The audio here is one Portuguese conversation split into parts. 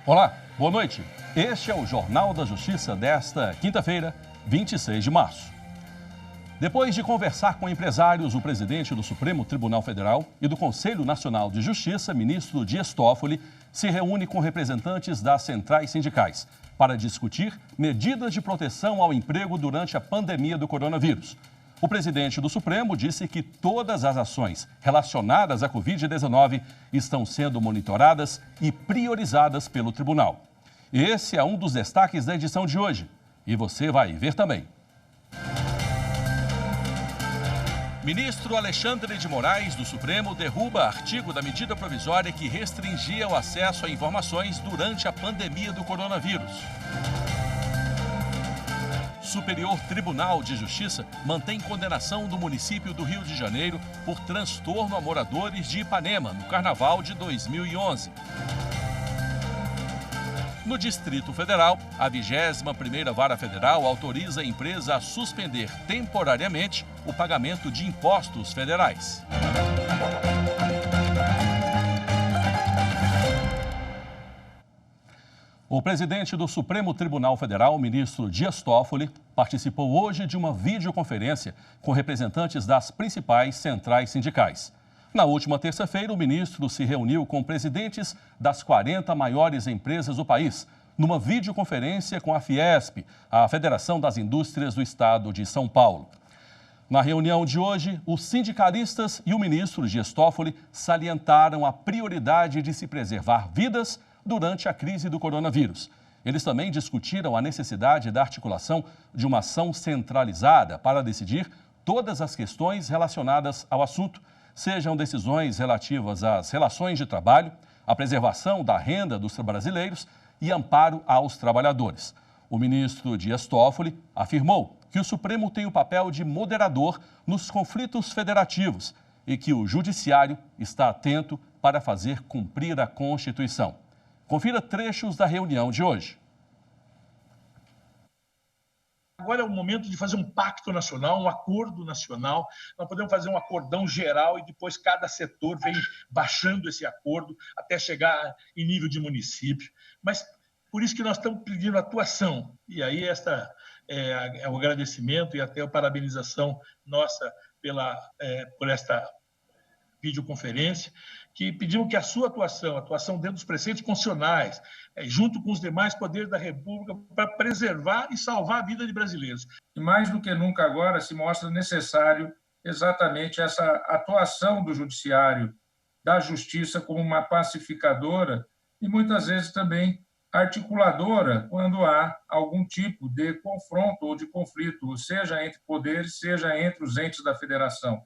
Olá, boa noite. Este é o Jornal da Justiça desta quinta-feira, 26 de março. Depois de conversar com empresários, o presidente do Supremo Tribunal Federal e do Conselho Nacional de Justiça, ministro Dias Toffoli, se reúne com representantes das centrais sindicais para discutir medidas de proteção ao emprego durante a pandemia do coronavírus. O presidente do Supremo disse que todas as ações relacionadas à Covid-19 estão sendo monitoradas e priorizadas pelo tribunal. Esse é um dos destaques da edição de hoje. E você vai ver também. Ministro Alexandre de Moraes, do Supremo, derruba artigo da medida provisória que restringia o acesso a informações durante a pandemia do coronavírus. Superior Tribunal de Justiça mantém condenação do município do Rio de Janeiro por transtorno a moradores de Ipanema, no Carnaval de 2011. No Distrito Federal, a 21ª Vara Federal autoriza a empresa a suspender temporariamente o pagamento de impostos federais. O presidente do Supremo Tribunal Federal, ministro Dias Toffoli, participou hoje de uma videoconferência com representantes das principais centrais sindicais. Na última terça-feira, o ministro se reuniu com presidentes das 40 maiores empresas do país, numa videoconferência com a Fiesp, a Federação das Indústrias do Estado de São Paulo. Na reunião de hoje, os sindicalistas e o ministro Dias Toffoli salientaram a prioridade de se preservar vidas durante a crise do coronavírus. Eles também discutiram a necessidade da articulação de uma ação centralizada para decidir todas as questões relacionadas ao assunto, sejam decisões relativas às relações de trabalho, à preservação da renda dos brasileiros e amparo aos trabalhadores. O ministro Dias Toffoli afirmou que o Supremo tem o papel de moderador nos conflitos federativos e que o Judiciário está atento para fazer cumprir a Constituição. Confira trechos da reunião de hoje. Agora é o momento de fazer um pacto nacional, um acordo nacional. Nós podemos fazer um acordão geral e depois cada setor vem baixando esse acordo até chegar em nível de município. Mas por isso que nós estamos pedindo atuação. E aí esta é o agradecimento e até a parabenização nossa por esta videoconferência, que pedimos que a sua atuação dentro dos preceitos constitucionais, junto com os demais poderes da República, para preservar e salvar a vida de brasileiros. E mais do que nunca agora se mostra necessário exatamente essa atuação do Judiciário, da Justiça como uma pacificadora e muitas vezes também articuladora quando há algum tipo de confronto ou de conflito, seja entre poderes, seja entre os entes da federação.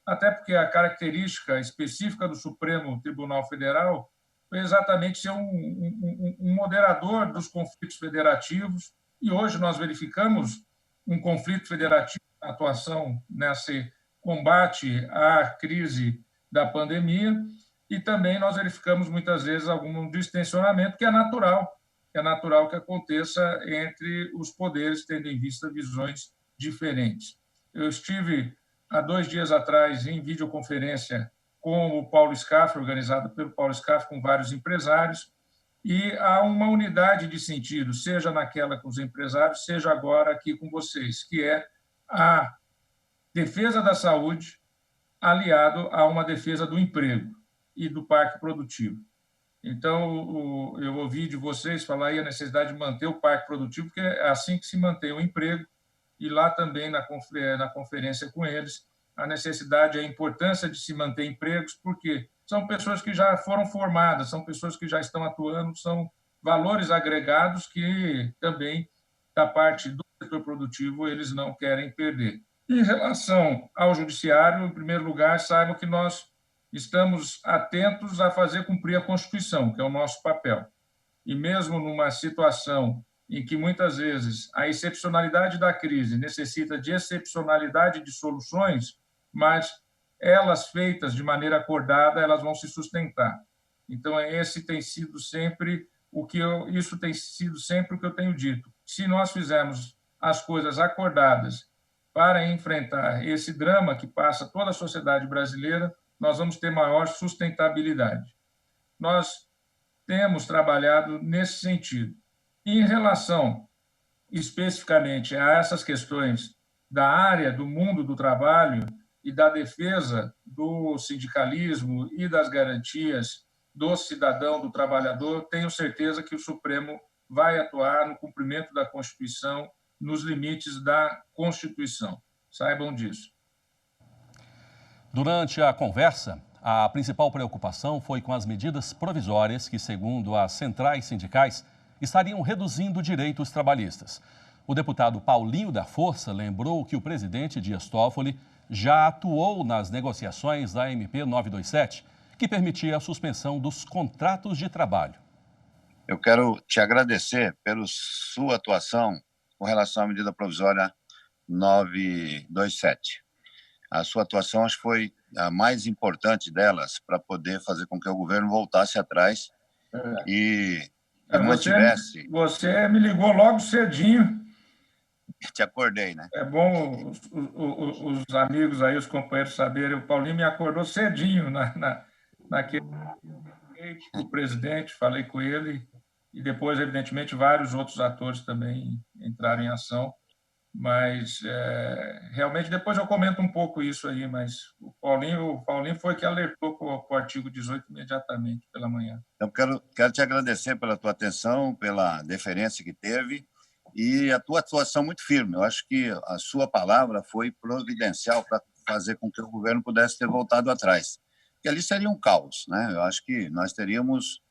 Até porque a característica específica do Supremo Tribunal Federal foi exatamente ser um moderador dos conflitos federativos, e hoje nós verificamos um conflito federativo na atuação nesse combate à crise da pandemia, e também nós verificamos muitas vezes algum distensionamento que é natural que aconteça entre os poderes, tendo em vista visões diferentes. Eu estive há 2 dias atrás, em videoconferência com o Paulo Scaff, organizada pelo Paulo Scaff, com vários empresários, e há uma unidade de sentido, seja naquela com os empresários, seja agora aqui com vocês, que é a defesa da saúde aliado a uma defesa do emprego e do parque produtivo. Então, eu ouvi de vocês falar aí a necessidade de manter o parque produtivo, porque é assim que se mantém o emprego, e lá também na conferência com eles, a necessidade, a importância de se manter empregos, porque são pessoas que já foram formadas, são pessoas que já estão atuando, são valores agregados que também, da parte do setor produtivo, eles não querem perder. Em relação ao Judiciário, em primeiro lugar, saibam que nós estamos atentos a fazer cumprir a Constituição, que é o nosso papel. E mesmo numa situação em que muitas vezes a excepcionalidade da crise necessita de excepcionalidade de soluções, mas elas feitas de maneira acordada, elas vão se sustentar. Então, isso tem sido sempre o que eu tenho dito. Se nós fizermos as coisas acordadas para enfrentar esse drama que passa toda a sociedade brasileira, nós vamos ter maior sustentabilidade. Nós temos trabalhado nesse sentido. Em relação especificamente a essas questões da área do mundo do trabalho e da defesa do sindicalismo e das garantias do cidadão, do trabalhador, tenho certeza que o Supremo vai atuar no cumprimento da Constituição, nos limites da Constituição. Saibam disso. Durante a conversa, a principal preocupação foi com as medidas provisórias que, segundo as centrais sindicais, estariam reduzindo direitos trabalhistas. O deputado Paulinho da Força lembrou que o presidente Dias Toffoli já atuou nas negociações da MP 927, que permitia a suspensão dos contratos de trabalho. Eu quero te agradecer pela sua atuação com relação à medida provisória 927. A sua atuação, acho que foi a mais importante delas para poder fazer com que o governo voltasse atrás e mantivesse... Você me ligou logo cedinho. Te acordei, né? É bom os amigos aí, os companheiros saberem. O Paulinho me acordou cedinho naquele... O presidente, falei com ele, e depois, evidentemente, vários outros atores também entraram em ação. Mas, realmente, depois eu comento um pouco isso aí, mas o Paulinho foi que alertou para o artigo 18 imediatamente pela manhã. Então, quero te agradecer pela tua atenção, pela deferência que teve e a tua atuação muito firme. Eu acho que a sua palavra foi providencial para fazer com que o governo pudesse ter voltado atrás. Porque ali seria um caos, né? Eu acho que nós teríamos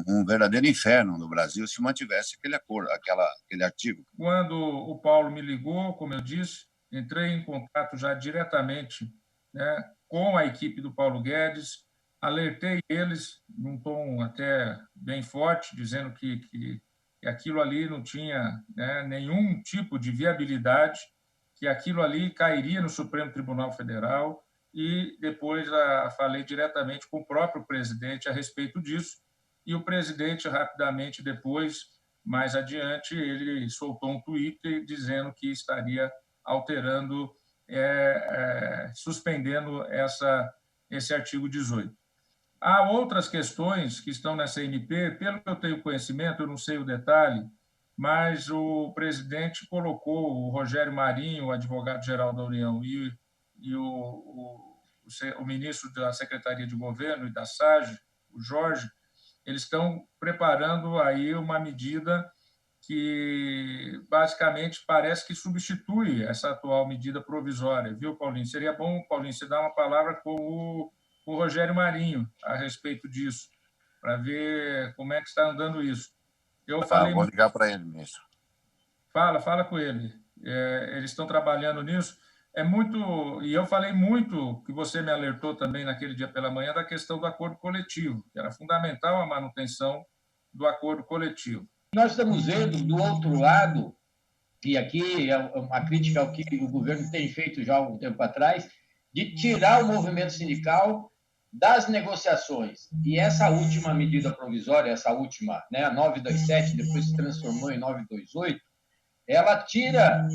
um verdadeiro inferno no Brasil se mantivesse aquele artigo. Quando o Paulo me ligou, como eu disse, entrei em contato já diretamente, né, com a equipe do Paulo Guedes, alertei eles num tom até bem forte, dizendo que aquilo ali não tinha, né, nenhum tipo de viabilidade, que aquilo ali cairia no Supremo Tribunal Federal, e depois falei diretamente com o próprio presidente a respeito disso, e o presidente, rapidamente depois, mais adiante, ele soltou um Twitter dizendo que estaria alterando, suspendendo esse artigo 18. Há outras questões que estão nessa MP, pelo que eu tenho conhecimento, eu não sei o detalhe, mas o presidente colocou o Rogério Marinho, o advogado-geral da União, e o ministro da Secretaria de Governo e da SAGE, o Jorge, eles estão preparando aí uma medida que, basicamente, parece que substitui essa atual medida provisória. Viu, Paulinho? Seria bom, Paulinho, você dar uma palavra com o Rogério Marinho a respeito disso, para ver como é que está andando isso. Vou ligar para ele, ministro. Fala com ele. Eles estão trabalhando nisso. E eu falei muito, que você me alertou também naquele dia pela manhã, da questão do acordo coletivo, que era fundamental a manutenção do acordo coletivo. Nós estamos vendo, do outro lado, e aqui é uma crítica ao que o governo tem feito já há um tempo atrás, de tirar o movimento sindical das negociações. E essa última medida provisória, essa última, né, a 927, depois se transformou em 928, ela tira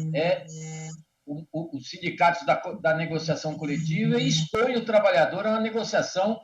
os sindicatos da negociação coletiva e expõe o trabalhador a uma negociação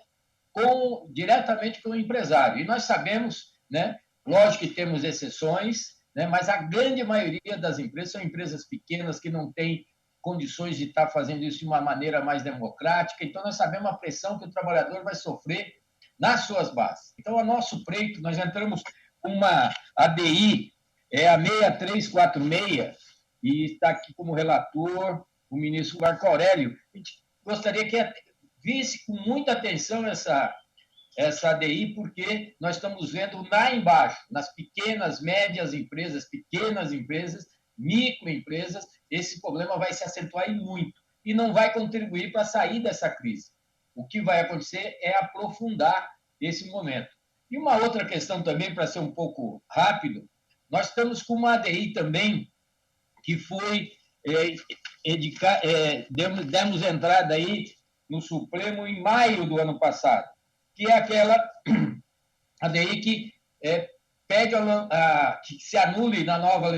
diretamente com o empresário. E nós sabemos, né, lógico que temos exceções, né, mas a grande maioria das empresas são empresas pequenas que não têm condições de estar fazendo isso de uma maneira mais democrática. Então, nós sabemos a pressão que o trabalhador vai sofrer nas suas bases. Então, a nosso pleito, nós entramos com uma ADI, a 6346, e está aqui como relator o ministro Marco Aurélio. A gente gostaria que visse com muita atenção essa ADI, porque nós estamos vendo lá embaixo, nas pequenas, médias empresas, microempresas, esse problema vai se acentuar muito e não vai contribuir para sair dessa crise. O que vai acontecer é aprofundar esse momento. E uma outra questão também, para ser um pouco rápido, nós estamos com uma ADI também, que foi, demos entrada aí no Supremo em maio do ano passado, que é aquela ADI que pede que se anule na nova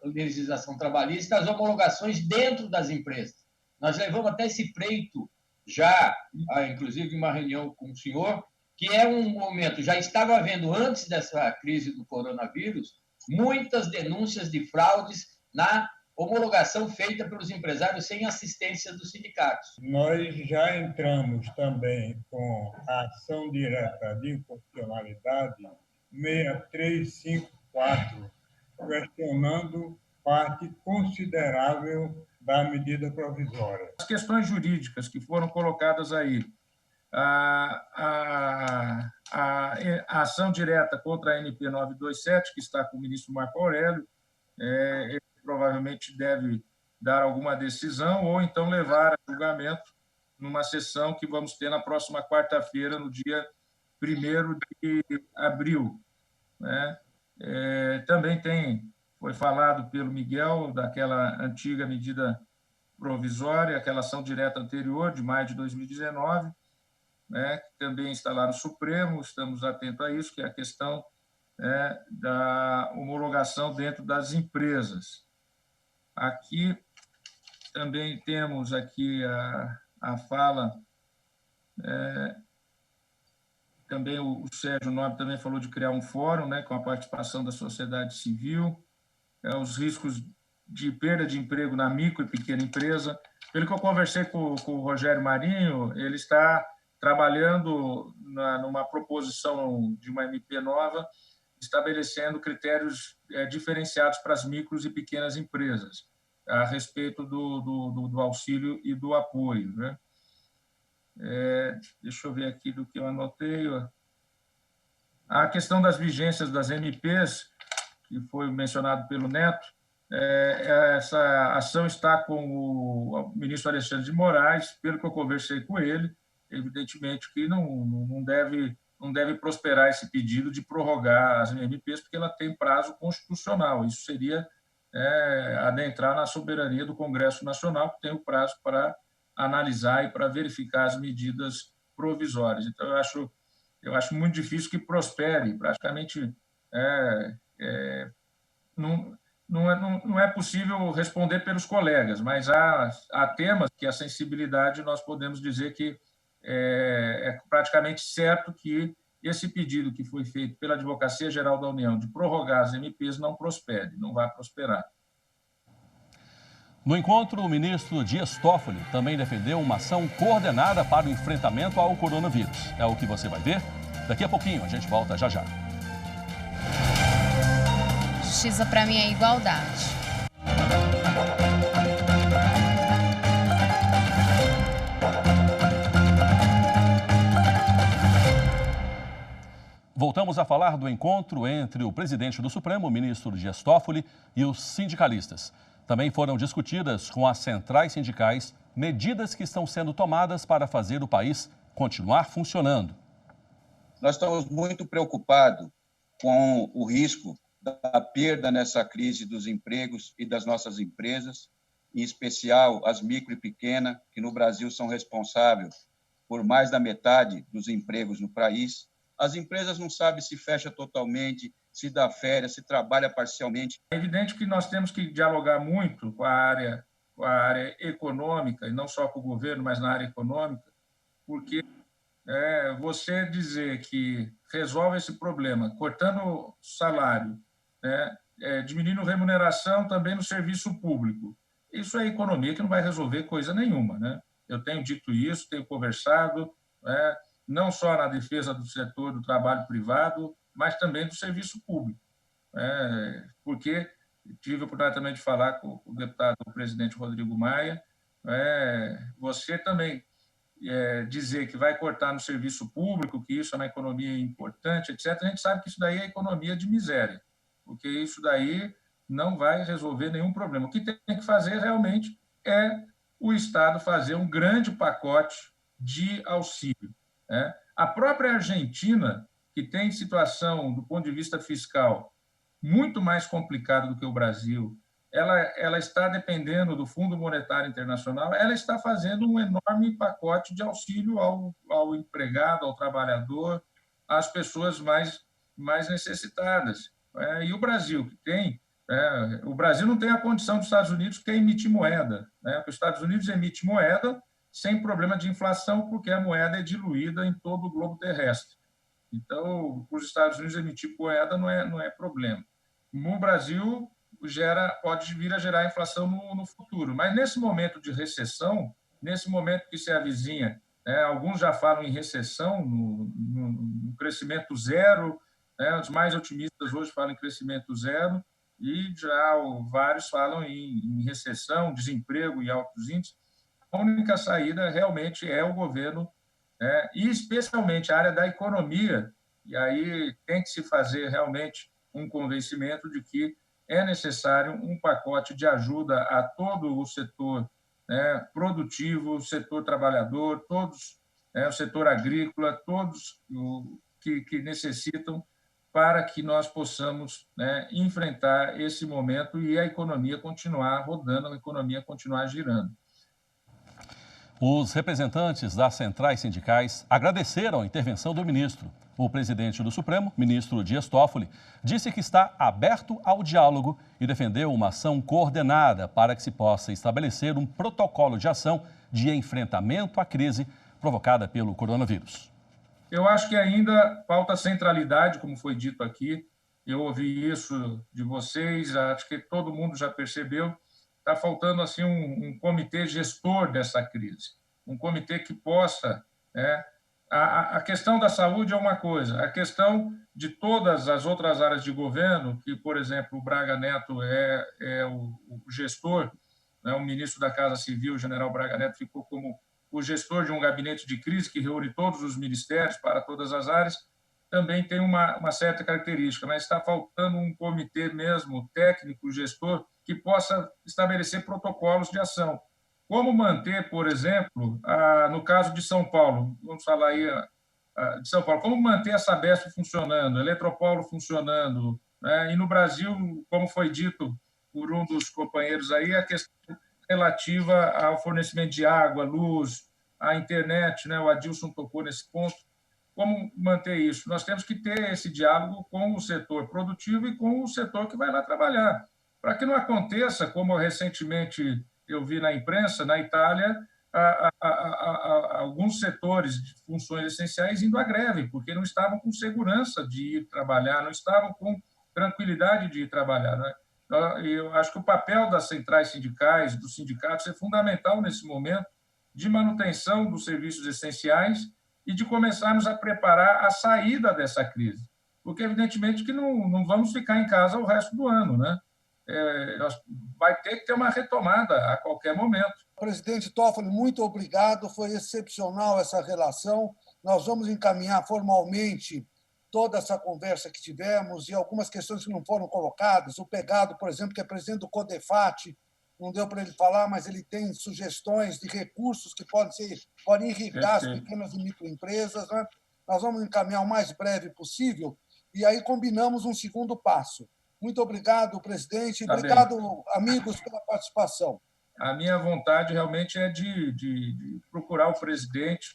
legislação trabalhista as homologações dentro das empresas. Nós levamos até esse pleito já, inclusive uma reunião com o senhor, que é um momento, já estava havendo antes dessa crise do coronavírus, muitas denúncias de fraudes na homologação feita pelos empresários sem assistência dos sindicatos. Nós já entramos também com a ação direta de inconstitucionalidade 6354, questionando parte considerável da medida provisória. As questões jurídicas que foram colocadas aí, a ação direta contra a MP 927, que está com o ministro Marco Aurélio, ele provavelmente deve dar alguma decisão ou então levar a julgamento numa sessão que vamos ter na próxima quarta-feira, no dia 1º de abril. Né? Também foi falado pelo Miguel daquela antiga medida provisória, aquela ação direta anterior, de maio de 2019, né, que também está lá no Supremo, estamos atentos a isso, que é a questão da homologação dentro das empresas. Aqui também temos aqui a fala, também o Sérgio Nobre também falou de criar um fórum, né, com a participação da sociedade civil, os riscos de perda de emprego na micro e pequena empresa. Pelo que eu conversei com o Rogério Marinho, ele está trabalhando numa proposição de uma MP nova, estabelecendo critérios diferenciados para as micros e pequenas empresas, a respeito do auxílio e do apoio. Né? Deixa eu ver aqui do que eu anotei. A questão das vigências das MPs, que foi mencionado pelo Neto, essa ação está com o ministro Alexandre de Moraes, pelo que eu conversei com ele, evidentemente que não deve prosperar esse pedido de prorrogar as MPs, porque ela tem prazo constitucional. Isso seria adentrar na soberania do Congresso Nacional, que tem o prazo para analisar e para verificar as medidas provisórias. Então, eu acho muito difícil que prospere. Praticamente não é possível responder pelos colegas, mas há temas que a sensibilidade nós podemos dizer que é praticamente certo que esse pedido que foi feito pela Advocacia Geral da União de prorrogar as MPs não prospere, não vai prosperar. No encontro, o ministro Dias Toffoli também defendeu uma ação coordenada para o enfrentamento ao coronavírus. É o que você vai ver. Daqui a pouquinho, a gente volta já já. Justiça para mim é igualdade. Voltamos a falar do encontro entre o presidente do Supremo, o ministro Dias Toffoli, e os sindicalistas. Também foram discutidas com as centrais sindicais medidas que estão sendo tomadas para fazer o país continuar funcionando. Nós estamos muito preocupados com o risco da perda nessa crise dos empregos e das nossas empresas, em especial as micro e pequenas, que no Brasil são responsáveis por mais da metade dos empregos no país. As empresas não sabem se fecha totalmente, se dá férias, se trabalha parcialmente. É evidente que nós temos que dialogar muito com a área econômica, e não só com o governo, mas na área econômica, porque você dizer que resolve esse problema cortando salário, diminuindo remuneração também no serviço público, isso é economia que não vai resolver coisa nenhuma. Né? Eu tenho dito isso, tenho conversado, não só na defesa do setor do trabalho privado, mas também do serviço público. Porque tive a oportunidade também de falar com o deputado, o presidente Rodrigo Maia, você também dizer que vai cortar no serviço público, que isso é uma economia importante, etc., a gente sabe que isso daí é economia de miséria, porque isso daí não vai resolver nenhum problema. O que tem que fazer realmente é o Estado fazer um grande pacote de auxílio. A própria Argentina, que tem situação, do ponto de vista fiscal, muito mais complicada do que o Brasil, ela está dependendo do Fundo Monetário Internacional, ela está fazendo um enorme pacote de auxílio ao empregado, ao trabalhador, às pessoas mais necessitadas. E o Brasil, que tem... o Brasil não tem a condição dos Estados Unidos, que é emitir moeda. Porque os Estados Unidos emitem moeda sem problema de inflação, porque a moeda é diluída em todo o globo terrestre. Então, para os Estados Unidos emitir moeda não é problema. No Brasil, pode vir a gerar inflação no futuro. Mas nesse momento de recessão, nesse momento que se avizinha, alguns já falam em recessão, no crescimento zero, os mais otimistas hoje falam em crescimento zero, e já vários falam em recessão, desemprego e altos índices. A única saída realmente é o governo, e especialmente a área da economia, e aí tem que se fazer realmente um convencimento de que é necessário um pacote de ajuda a todo o setor produtivo, o setor trabalhador, todos, o setor agrícola, todos que necessitam, para que nós possamos enfrentar esse momento e a economia continuar rodando, a economia continuar girando. Os representantes das centrais sindicais agradeceram a intervenção do ministro. O presidente do Supremo, ministro Dias Toffoli, disse que está aberto ao diálogo e defendeu uma ação coordenada para que se possa estabelecer um protocolo de ação de enfrentamento à crise provocada pelo coronavírus. Eu acho que ainda falta centralidade, como foi dito aqui. Eu ouvi isso de vocês, acho que todo mundo já percebeu. Está faltando assim um comitê gestor dessa crise, um comitê que possa... A questão da saúde é uma coisa, a questão de todas as outras áreas de governo, que, por exemplo, o Braga Neto é o gestor, o ministro da Casa Civil, o general Braga Neto, ficou como o gestor de um gabinete de crise que reúne todos os ministérios para todas as áreas, também tem uma certa característica, mas está faltando um comitê mesmo, técnico, gestor, que possa estabelecer protocolos de ação. Como manter, por exemplo, no caso de São Paulo, vamos falar aí de São Paulo, como manter a Sabesp funcionando, a Eletropaulo funcionando, e no Brasil, como foi dito por um dos companheiros aí, a questão relativa ao fornecimento de água, luz, a internet, o Adilson tocou nesse ponto. Como manter isso? Nós temos que ter esse diálogo com o setor produtivo e com o setor que vai lá trabalhar, para que não aconteça, como recentemente eu vi na imprensa, na Itália, alguns setores de funções essenciais indo à greve, porque não estavam com segurança de ir trabalhar, não estavam com tranquilidade de ir trabalhar. Eu acho que o papel das centrais sindicais, dos sindicatos, é fundamental nesse momento de manutenção dos serviços essenciais e de começarmos a preparar a saída dessa crise. Porque, evidentemente, que não vamos ficar em casa o resto do ano, vai ter que ter uma retomada a qualquer momento. Presidente Toffoli, muito obrigado, foi excepcional essa relação. Nós vamos encaminhar formalmente toda essa conversa que tivemos e algumas questões que não foram colocadas. O Pegado, por exemplo, que é presidente do CODEFAT, não deu para ele falar, mas ele tem sugestões de recursos que podem irrigar as pequenas e microempresas. Nós vamos encaminhar o mais breve possível e aí combinamos um segundo passo. Muito obrigado, presidente. Obrigado, amigos, pela participação. A minha vontade realmente é de procurar o presidente.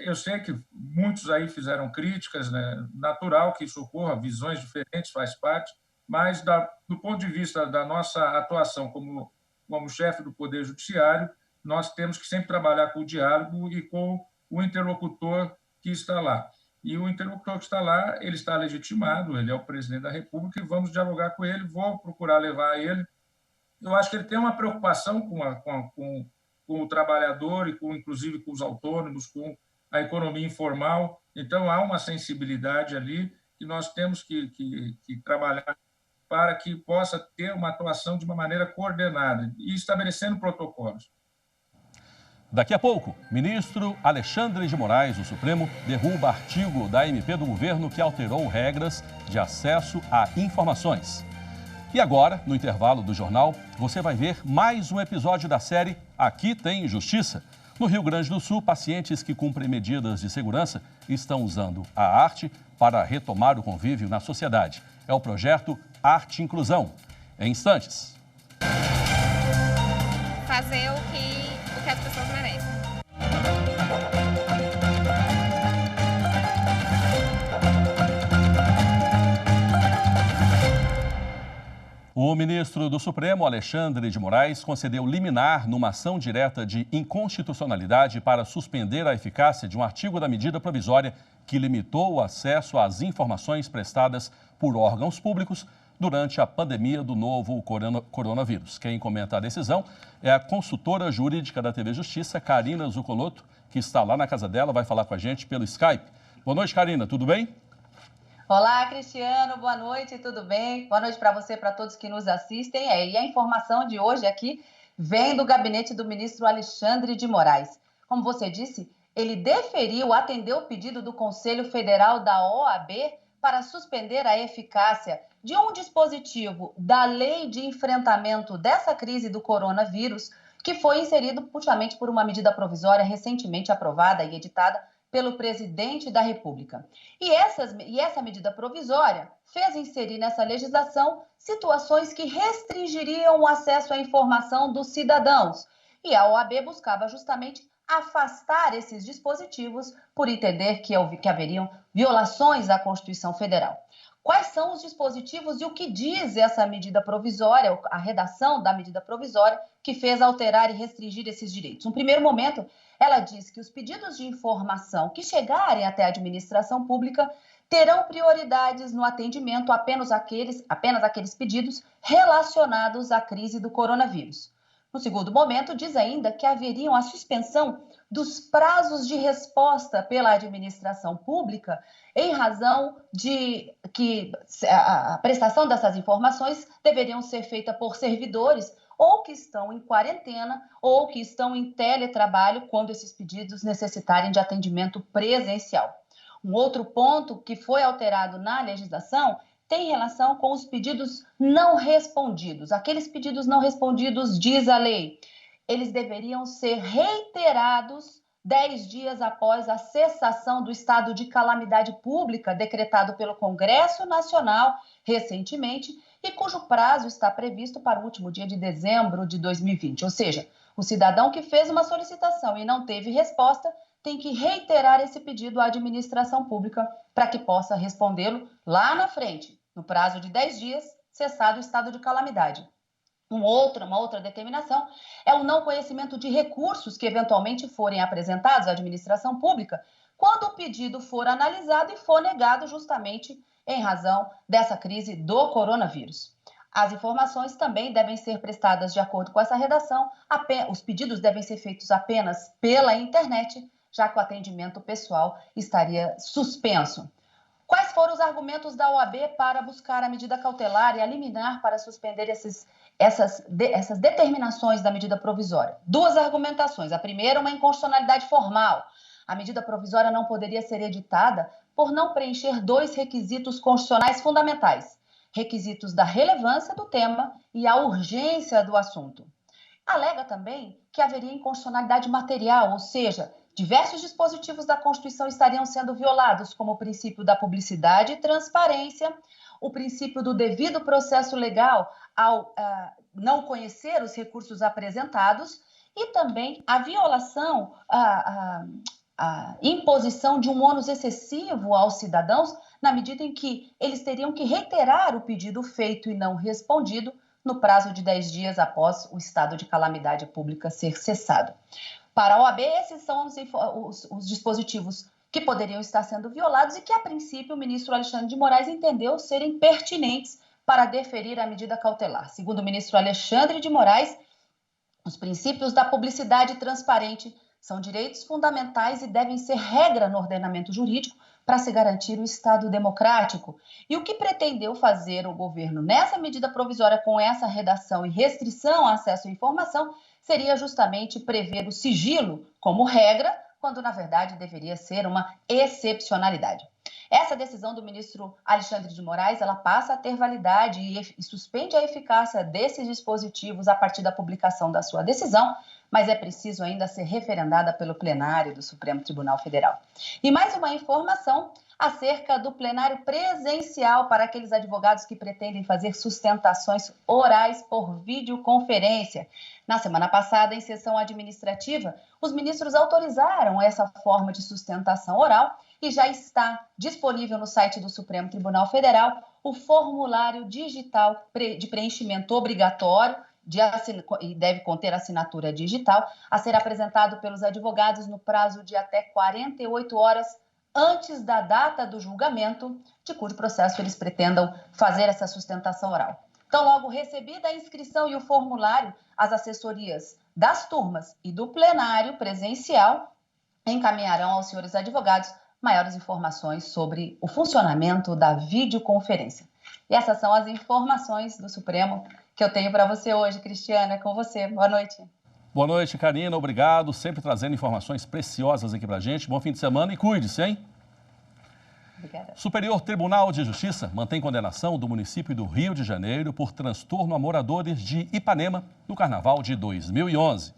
Eu sei que muitos aí fizeram críticas, natural que isso ocorra, visões diferentes, faz parte, mas do ponto de vista da nossa atuação como chefe do Poder Judiciário, nós temos que sempre trabalhar com o diálogo e com o interlocutor que está lá. E o interlocutor que está lá, ele está legitimado, ele é o presidente da República, e vamos dialogar com ele, vou procurar levar ele. Eu acho que ele tem uma preocupação com o trabalhador e, inclusive, com os autônomos, com a economia informal. Então, há uma sensibilidade ali que nós temos que trabalhar para que possa ter uma atuação de uma maneira coordenada e estabelecendo protocolos. Daqui a pouco, ministro Alexandre de Moraes, do Supremo, derruba artigo da MP do governo que alterou regras de acesso a informações. E agora, no intervalo do jornal, você vai ver mais um episódio da série Aqui Tem Justiça. No Rio Grande do Sul, pacientes que cumprem medidas de segurança estão usando a arte para retomar o convívio na sociedade. É o projeto Arte e Inclusão. Em instantes. Fazer o que as pessoas merecem. O ministro do Supremo, Alexandre de Moraes, concedeu liminar numa ação direta de inconstitucionalidade para suspender a eficácia de um artigo da medida provisória que limitou o acesso às informações prestadas por órgãos públicos durante a pandemia do novo coronavírus. Quem comenta a decisão é a consultora jurídica da TV Justiça, Karina Zucolotto, que está lá na casa dela, vai falar com a gente pelo Skype. Boa noite, Karina, tudo bem? Olá, Cristiano, boa noite, tudo bem? Boa noite para você, para todos que nos assistem. E a informação de hoje aqui vem do gabinete do ministro Alexandre de Moraes. Como você disse, ele atendeu o pedido do Conselho Federal da OAB para suspender a eficácia de um dispositivo da Lei de Enfrentamento dessa crise do coronavírus, que foi inserido justamente por uma medida provisória recentemente aprovada e editada pelo presidente da República. E essa medida provisória fez inserir nessa legislação situações que restringiriam o acesso à informação dos cidadãos. E a OAB buscava justamente afastar esses dispositivos por entender que haveriam violações à Constituição Federal. Quais são os dispositivos e o que diz essa medida provisória, a redação da medida provisória que fez alterar e restringir esses direitos? No primeiro momento, ela diz que os pedidos de informação que chegarem até a administração pública terão prioridades no atendimento apenas aqueles pedidos relacionados à crise do coronavírus. No segundo momento, diz ainda que haveriam a suspensão dos prazos de resposta pela administração pública em razão de que a prestação dessas informações deveriam ser feita por servidores ou que estão em quarentena ou que estão em teletrabalho quando esses pedidos necessitarem de atendimento presencial. Um outro ponto que foi alterado na legislação tem relação com os pedidos não respondidos. Aqueles pedidos não respondidos, diz a lei, eles deveriam ser reiterados 10 dias após a cessação do estado de calamidade pública decretado pelo Congresso Nacional recentemente e cujo prazo está previsto para o último dia de dezembro de 2020. Ou seja, o cidadão que fez uma solicitação e não teve resposta tem que reiterar esse pedido à administração pública para que possa respondê-lo lá na frente, no prazo de 10 dias, cessado o estado de calamidade. Uma outra determinação é o não conhecimento de recursos que eventualmente forem apresentados à administração pública quando o pedido for analisado e for negado justamente em razão dessa crise do coronavírus. As informações também devem ser prestadas de acordo com essa redação, os pedidos devem ser feitos apenas pela internet, já que o atendimento pessoal estaria suspenso. Quais foram os argumentos da OAB para buscar a medida cautelar e a liminar para suspender essas determinações da medida provisória? Duas argumentações. A primeira, uma inconstitucionalidade formal. A medida provisória não poderia ser editada por não preencher dois requisitos constitucionais fundamentais: requisitos da relevância do tema e a urgência do assunto. Alega também que haveria inconstitucionalidade material, ou seja, diversos dispositivos da Constituição estariam sendo violados, como o princípio da publicidade e transparência, o princípio do devido processo legal ao não conhecer os recursos apresentados e também a violação, a imposição de um ônus excessivo aos cidadãos, na medida em que eles teriam que reiterar o pedido feito e não respondido no prazo de 10 dias após o estado de calamidade pública ser cessado. Para a OAB, esses são os dispositivos que poderiam estar sendo violados e que, a princípio, o ministro Alexandre de Moraes entendeu serem pertinentes para deferir a medida cautelar. Segundo o ministro Alexandre de Moraes, os princípios da publicidade transparente são direitos fundamentais e devem ser regra no ordenamento jurídico para se garantir o Estado democrático. E o que pretendeu fazer o governo nessa medida provisória com essa redação e restrição ao acesso à informação seria justamente prever o sigilo como regra, quando na verdade deveria ser uma excepcionalidade. Essa decisão do ministro Alexandre de Moraes, ela passa a ter validade e suspende a eficácia desses dispositivos a partir da publicação da sua decisão, mas é preciso ainda ser referendada pelo plenário do Supremo Tribunal Federal. E mais uma informação acerca do plenário presencial para aqueles advogados que pretendem fazer sustentações orais por videoconferência. Na semana passada, em sessão administrativa, os ministros autorizaram essa forma de sustentação oral e já está disponível no site do Supremo Tribunal Federal o formulário digital de preenchimento obrigatório e deve conter assinatura digital a ser apresentado pelos advogados no prazo de até 48 horas antes da data do julgamento, de cujo processo eles pretendam fazer essa sustentação oral. Então, logo recebida a inscrição e o formulário, as assessorias das turmas e do plenário presencial encaminharão aos senhores advogados maiores informações sobre o funcionamento da videoconferência. E essas são as informações do Supremo que eu tenho para você hoje, Cristiano. É com você. Boa noite. Boa noite, Karina. Obrigado. Sempre trazendo informações preciosas aqui para a gente. Bom fim de semana e cuide-se, hein? Obrigada. Superior Tribunal de Justiça mantém condenação do município do Rio de Janeiro por transtorno a moradores de Ipanema no Carnaval de 2011.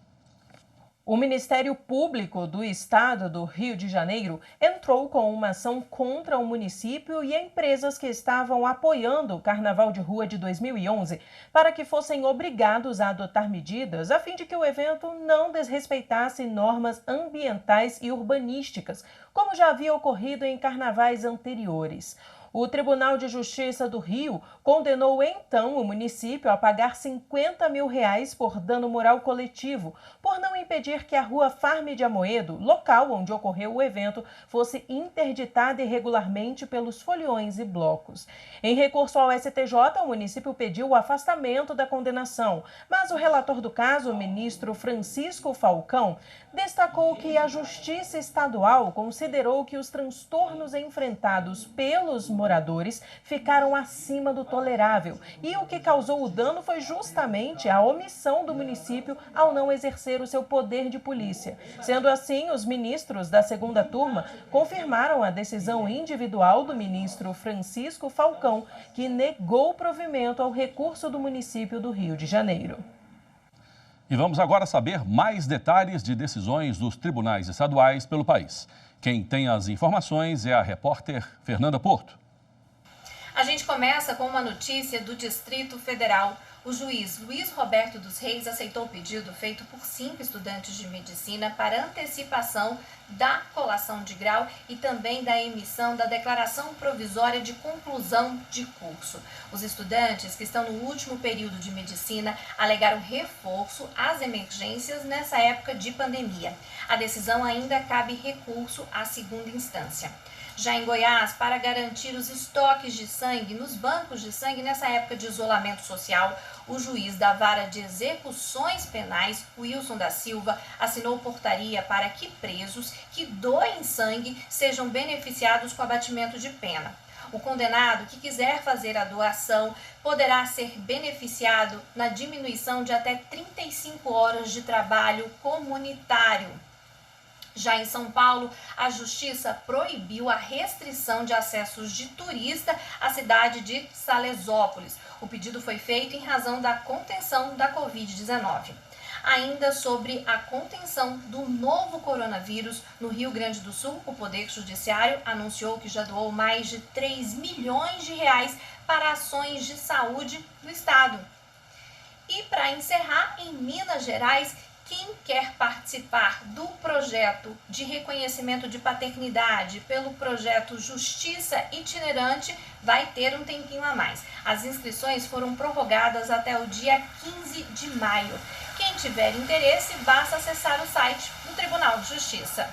O Ministério Público do Estado do Rio de Janeiro entrou com uma ação contra o município e empresas que estavam apoiando o Carnaval de Rua de 2011 para que fossem obrigados a adotar medidas a fim de que o evento não desrespeitasse normas ambientais e urbanísticas, como já havia ocorrido em carnavais anteriores. O Tribunal de Justiça do Rio condenou então o município a pagar R$50 mil por dano moral coletivo, por não impedir que a rua Farm de Amoedo, local onde ocorreu o evento, fosse interditada irregularmente pelos foliões e blocos. Em recurso ao STJ, o município pediu o afastamento da condenação, mas o relator do caso, o ministro Francisco Falcão, destacou que a Justiça Estadual considerou que os transtornos enfrentados pelos moradores ficaram acima do tolerável e o que causou o dano foi justamente a omissão do município ao não exercer o seu poder de polícia. Sendo assim, os ministros da segunda turma confirmaram a decisão individual do ministro Francisco Falcão, que negou o provimento ao recurso do município do Rio de Janeiro. E vamos agora saber mais detalhes de decisões dos tribunais estaduais pelo país. Quem tem as informações é a repórter Fernanda Porto. A gente começa com uma notícia do Distrito Federal. O juiz Luiz Roberto dos Reis aceitou o pedido feito por 5 estudantes de medicina para antecipação da colação de grau e também da emissão da declaração provisória de conclusão de curso. Os estudantes que estão no último período de medicina alegaram reforço às emergências nessa época de pandemia. A decisão ainda cabe recurso à segunda instância. Já em Goiás, para garantir os estoques de sangue nos bancos de sangue nessa época de isolamento social, o juiz da Vara de Execuções Penais, Wilson da Silva, assinou portaria para que presos que doem sangue sejam beneficiados com abatimento de pena. O condenado que quiser fazer a doação poderá ser beneficiado na diminuição de até 35 horas de trabalho comunitário. Já em São Paulo, a Justiça proibiu a restrição de acessos de turista à cidade de Salesópolis. O pedido foi feito em razão da contenção da Covid-19. Ainda sobre a contenção do novo coronavírus no Rio Grande do Sul, o Poder Judiciário anunciou que já doou mais de 3 milhões de reais para ações de saúde do estado. E para encerrar, em Minas Gerais, quem quer participar do projeto de reconhecimento de paternidade pelo projeto Justiça Itinerante vai ter um tempinho a mais. As inscrições foram prorrogadas até o dia 15 de maio. Quem tiver interesse, basta acessar o site do Tribunal de Justiça.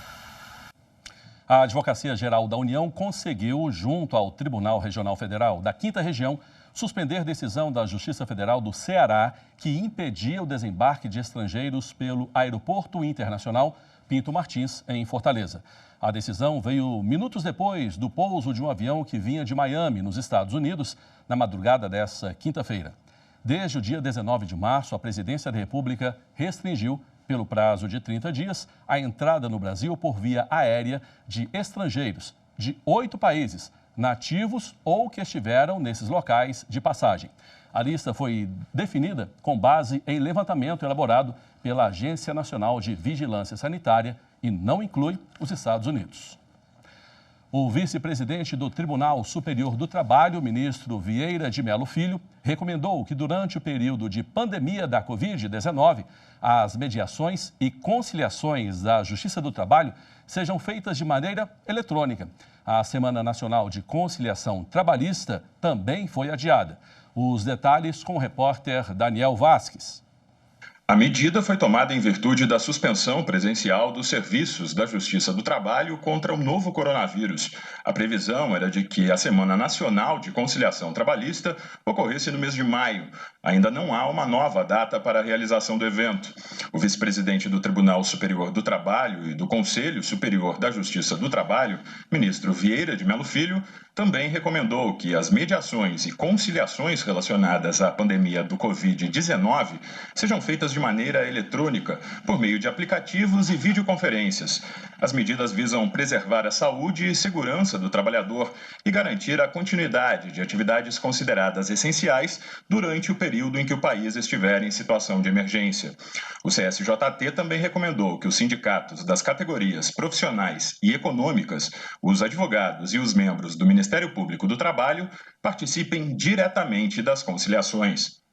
A Advocacia Geral da União conseguiu, junto ao Tribunal Regional Federal da 5ª Região, suspender decisão da Justiça Federal do Ceará que impedia o desembarque de estrangeiros pelo Aeroporto Internacional Pinto Martins, em Fortaleza. A decisão veio minutos depois do pouso de um avião que vinha de Miami, nos Estados Unidos, na madrugada dessa quinta-feira. Desde o dia 19 de março, a Presidência da República restringiu, pelo prazo de 30 dias, a entrada no Brasil por via aérea de estrangeiros de 8 países, nativos ou que estiveram nesses locais de passagem. A lista foi definida com base em levantamento elaborado pela Agência Nacional de Vigilância Sanitária e não inclui os Estados Unidos. O vice-presidente do Tribunal Superior do Trabalho, ministro Vieira de Mello Filho, recomendou que durante o período de pandemia da Covid-19, as mediações e conciliações da Justiça do Trabalho sejam feitas de maneira eletrônica. A Semana Nacional de Conciliação Trabalhista também foi adiada. Os detalhes com o repórter Daniel Vasques. A medida foi tomada em virtude da suspensão presencial dos serviços da Justiça do Trabalho contra o novo coronavírus. A previsão era de que a Semana Nacional de Conciliação Trabalhista ocorresse no mês de maio. Ainda não há uma nova data para a realização do evento. O vice-presidente do Tribunal Superior do Trabalho e do Conselho Superior da Justiça do Trabalho, ministro Vieira de Mello Filho, também recomendou que as mediações e conciliações relacionadas à pandemia do Covid-19 sejam feitas de maneira eletrônica, por meio de aplicativos e videoconferências. As medidas visam preservar a saúde e segurança do trabalhador e garantir a continuidade de atividades consideradas essenciais durante o período em que o país estiver em situação de emergência. O CSJT também recomendou que os sindicatos das categorias profissionais e econômicas, os advogados e os membros do Ministério Público do Trabalho participem diretamente das conciliações.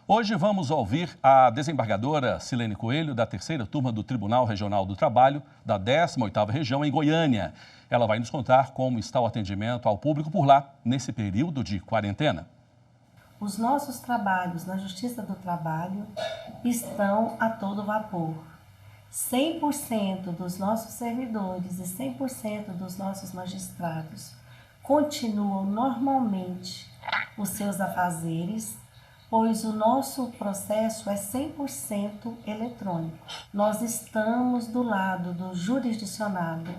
Hoje vamos ouvir a desembargadora Silene Coelho, da 3ª Turma do Tribunal Regional do Trabalho, da 18ª Região, em Goiânia. Ela vai nos contar como está o atendimento ao público por lá, nesse período de quarentena. Os nossos trabalhos na Justiça do Trabalho estão a todo vapor. 100% dos nossos servidores e 100% dos nossos magistrados continuam normalmente os seus afazeres, pois o nosso processo é 100% eletrônico. Nós estamos do lado do jurisdicionado,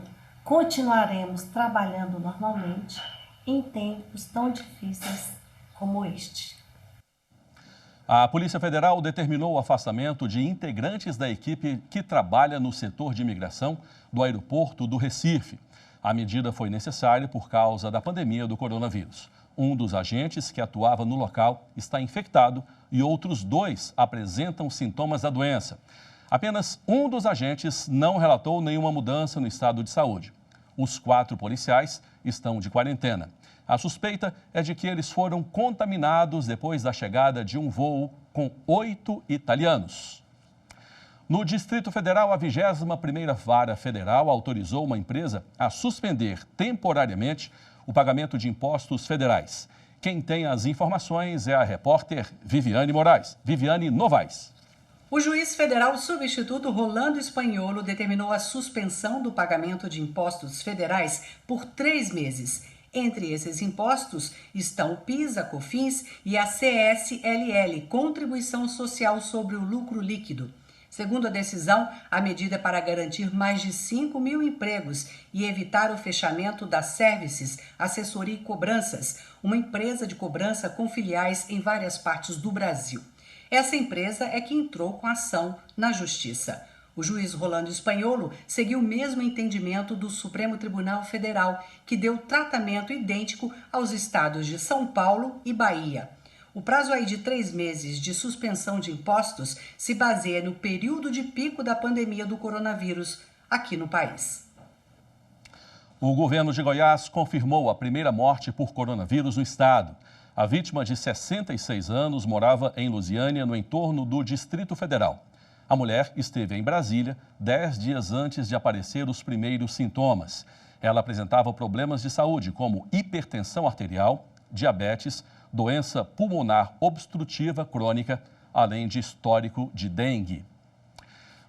continuaremos trabalhando normalmente em tempos tão difíceis como este. A Polícia Federal determinou o afastamento de integrantes da equipe que trabalha no setor de imigração do aeroporto do Recife. A medida foi necessária por causa da pandemia do coronavírus. Um dos agentes que atuava no local está infectado e outros 2 apresentam sintomas da doença. Apenas um dos agentes não relatou nenhuma mudança no estado de saúde. Os 4 policiais estão de quarentena. A suspeita é de que eles foram contaminados depois da chegada de um voo com 8 italianos. No Distrito Federal, a 21ª Vara Federal autorizou uma empresa a suspender temporariamente o pagamento de impostos federais. Quem tem as informações é a repórter Viviane Moraes. Viviane Novaes. O juiz federal substituto Rolando Spanholo determinou a suspensão do pagamento de impostos federais por 3 meses. Entre esses impostos estão o PIS, a COFINS e a CSLL, Contribuição Social sobre o Lucro Líquido. Segundo a decisão, a medida é para garantir mais de 5.000 empregos e evitar o fechamento da Services, Assessoria e Cobranças, uma empresa de cobrança com filiais em várias partes do Brasil. Essa empresa é que entrou com a ação na Justiça. O juiz Rolando Spanholo seguiu o mesmo entendimento do Supremo Tribunal Federal, que deu tratamento idêntico aos estados de São Paulo e Bahia. O prazo aí de 3 meses de suspensão de impostos se baseia no período de pico da pandemia do coronavírus aqui no país. O governo de Goiás confirmou a primeira morte por coronavírus no estado. A vítima, de 66 anos, morava em Lusiânia, no entorno do Distrito Federal. A mulher esteve em Brasília 10 dias antes de aparecer os primeiros sintomas. Ela apresentava problemas de saúde, como hipertensão arterial, diabetes, doença pulmonar obstrutiva crônica, além de histórico de dengue.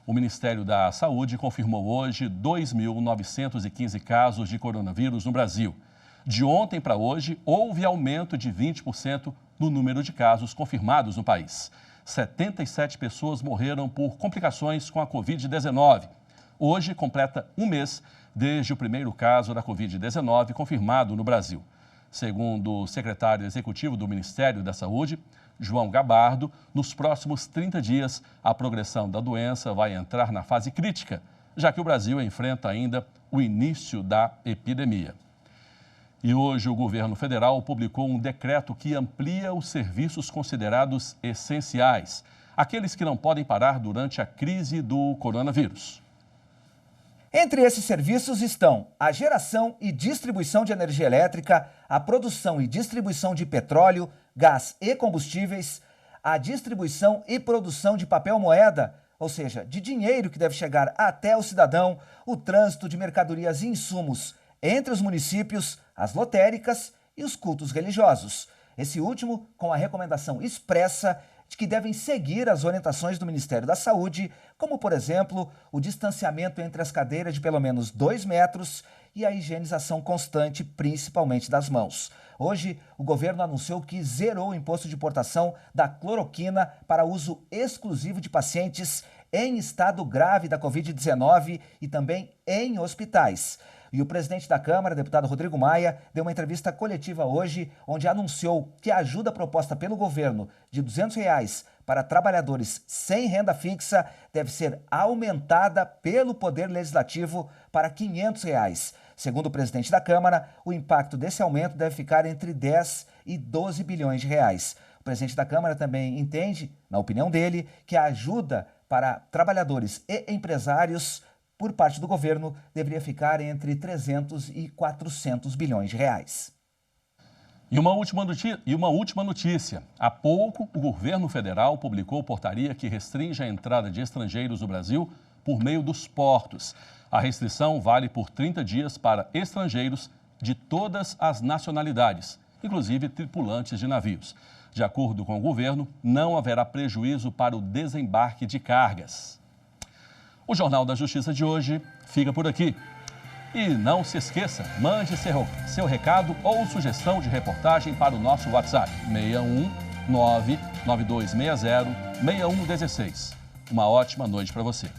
O Ministério da Saúde confirmou hoje 2.915 casos de coronavírus no Brasil. De ontem para hoje, houve aumento de 20% no número de casos confirmados no país. 77 pessoas morreram por complicações com a Covid-19. Hoje completa um mês desde o primeiro caso da Covid-19 confirmado no Brasil. Segundo o secretário executivo do Ministério da Saúde, João Gabardo, nos próximos 30 dias, a progressão da doença vai entrar na fase crítica, já que o Brasil enfrenta ainda o início da epidemia. E hoje o governo federal publicou um decreto que amplia os serviços considerados essenciais, aqueles que não podem parar durante a crise do coronavírus. Entre esses serviços estão a geração e distribuição de energia elétrica, a produção e distribuição de petróleo, gás e combustíveis, a distribuição e produção de papel moeda, ou seja, de dinheiro que deve chegar até o cidadão, o trânsito de mercadorias e insumos entre os municípios, as lotéricas e os cultos religiosos. Esse último com a recomendação expressa de que devem seguir as orientações do Ministério da Saúde, como, por exemplo, o distanciamento entre as cadeiras de pelo menos 2 metros e a higienização constante, principalmente das mãos. Hoje, o governo anunciou que zerou o imposto de importação da cloroquina para uso exclusivo de pacientes em estado grave da Covid-19 e também em hospitais. E o presidente da Câmara, deputado Rodrigo Maia, deu uma entrevista coletiva hoje, onde anunciou que a ajuda proposta pelo governo de R$ 200 para trabalhadores sem renda fixa deve ser aumentada pelo Poder Legislativo para R$ 500. Segundo o presidente da Câmara, o impacto desse aumento deve ficar entre 10 e 12 bilhões de reais. O presidente da Câmara também entende, na opinião dele, que a ajuda para trabalhadores e empresários por parte do governo deveria ficar entre 300 e 400 bilhões de reais. E uma última notícia. Há pouco, o governo federal publicou portaria que restringe a entrada de estrangeiros no Brasil por meio dos portos. A restrição vale por 30 dias para estrangeiros de todas as nacionalidades, inclusive tripulantes de navios. De acordo com o governo, não haverá prejuízo para o desembarque de cargas. O Jornal da Justiça de hoje fica por aqui. E não se esqueça, mande seu recado ou sugestão de reportagem para o nosso WhatsApp, 619-9260-6116. Uma ótima noite para você.